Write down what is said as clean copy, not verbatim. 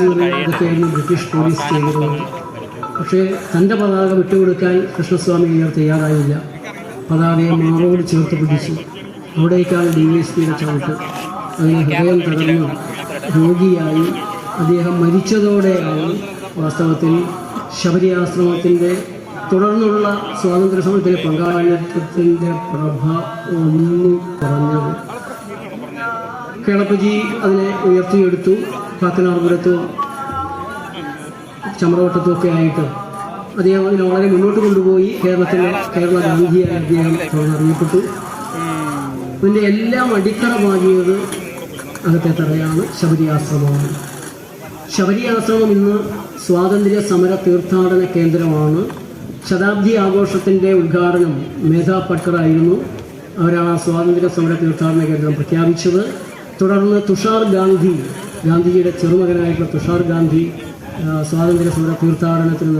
ഇതൊക്കെയായിരുന്നു British police ചെയ്തിരുന്നത്. പക്ഷേ തൻ്റെ പതാക വിട്ടുകൊടുക്കാൻ കൃഷ്ണസ്വാമി അയ്യർ തയ്യാറായില്ല. പതാകയെ മാറോട് ചേർത്ത് പിടിച്ചു. അവിടേക്കാണ് DSPയുടെ ചവിട്ട്. അതിന് ഹൃദയം തകർന്ന് രോഗിയായി അദ്ദേഹം മരിച്ചതോടെയാണ് വാസ്തവത്തിൽ ശബരി ആശ്രമത്തിൻ്റെ തുടർന്നുള്ള സ്വാതന്ത്ര്യ സമരത്തിലെ പങ്കാളിത്തത്തിൻ്റെ പ്രഭ ഒന്നു കുറഞ്ഞത്. കേളപ്പജി അതിനെ ഉയർത്തിയെടുത്തു. കാക്കനാർപുരത്തും ചമ്രവട്ടത്തുമൊക്കെ ആയിട്ട് അദ്ദേഹം അതിനെ വളരെ മുന്നോട്ട് കൊണ്ടുപോയി. കേരള ഗാന്ധിയായി അദ്ദേഹം അറിയപ്പെട്ടു. ഇതിൻ്റെ എല്ലാം അടിത്തറ പാകിയത് അകത്തെ തറയാണ് ശബരി ആശ്രമമാണ്. ശബരി ആശ്രമം ഇന്ന് സ്വാതന്ത്ര്യ സമര തീർത്ഥാടന കേന്ദ്രമാണ്. ശതാബ്ദി ആഘോഷത്തിൻ്റെ ഉദ്ഘാടനം മേധാ പട്കർ ആയിരുന്നു. അവരാണ് ആ സ്വാതന്ത്ര്യ സമര തീർത്ഥാടന കേന്ദ്രം പ്രഖ്യാപിച്ചത്. തുടർന്ന് തുഷാർ ഗാന്ധിജിയുടെ ചെറുമകനായിട്ടുള്ള തുഷാർ ഗാന്ധി സ്വാതന്ത്ര്യ സമര തീർത്ഥാടനത്തിന്